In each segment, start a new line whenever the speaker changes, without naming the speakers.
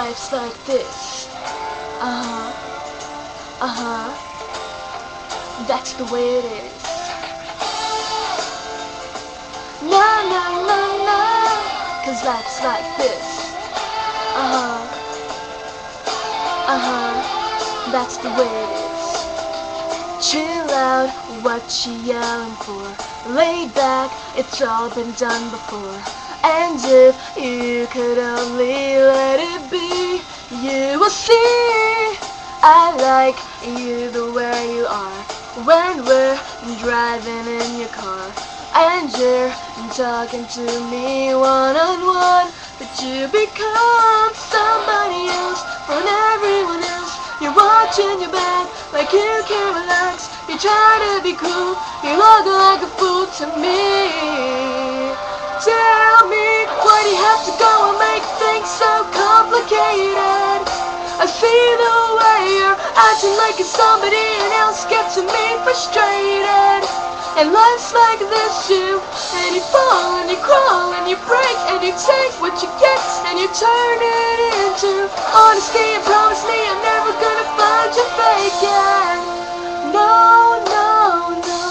life's like this. That's the way it is. Na na na na, 'cause life's like this. That's the way it is. Chill out, what you yelling for? Lay back, it's all been done before. And if you could only let it be, you will see I like you the way you are. When we're driving in your car and you're talking to me one-on-one, but you become somebody else from everyone else. You're watching your back like you can't relax. You try to be cool, you look like a fool to me. Tell me, why do you have to go and make things so complicated? I see the way you're acting like it's somebody else gets me frustrated. And life's like this too, and you fall and you crawl and you break and you take what you get and you turn it into honesty and promise me I'm never gonna find you faking. No, no, no.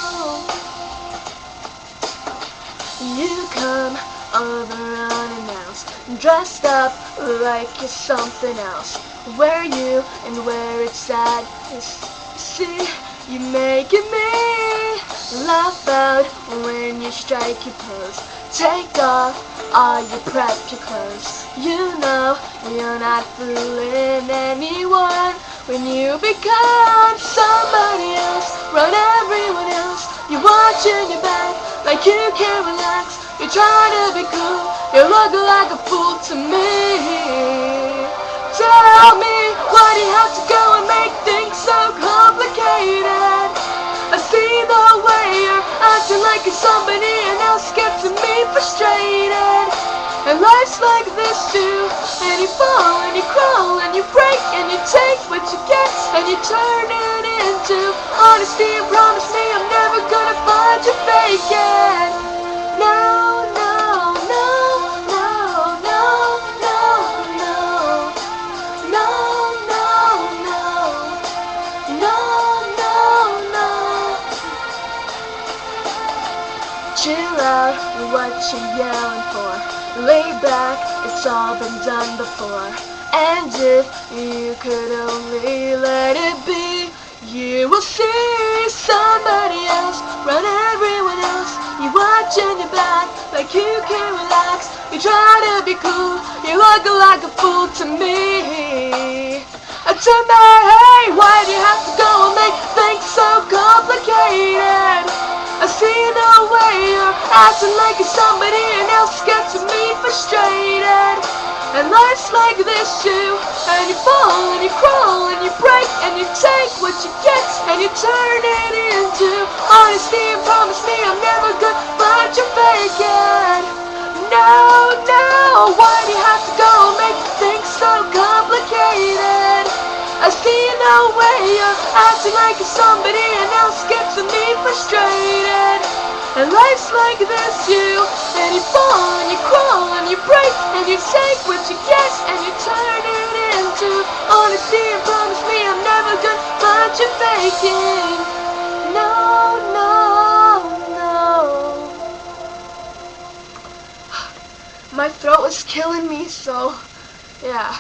You come over unannounced, dressed up like you're something else. Where you and where it's at, see, you're making me laugh out when you strike your pose. Take off all your prep, your clothes. You know you're not fooling anyone when you become somebody else, run everyone else. You're watching your back like you can't relax. You're trying to be cool, you look like a fool to me. Tell me, why do you have to go and make things so complicated? I see the way you're acting like it's somebody else gets me frustrated. And life's like this too, and you fall and you crawl and you break and you take what you get and you turn it into honesty and promise me I'm never gonna find you faking. No, no, no, no, no, no, no, no, no, no, no, no. Chill out, what you yelling for? Lay back, it's all been done before. And if you could only let it be, you will see somebody else, run everyone else. You watching your back like you can't relax. You try to be cool, you look like a fool to me. I turn my hey, why do you have to go and make things so complicated? I see the way you're acting like it's somebody else gets me frustrated. And life's like this too, and you fall and you crawl and you break and you take what you get and you turn it into honesty and promise me I'm never gonna find you faking. No, no, why do you have to go and make things so complicated? I see no way you're acting like it's somebody else gets me frustrated. And life's like this too, and you fall and you crawl and you break and you take what you get and you turn it into honesty and promise me I'm never gonna find you faking. No, no, no. My throat was killing me, so yeah.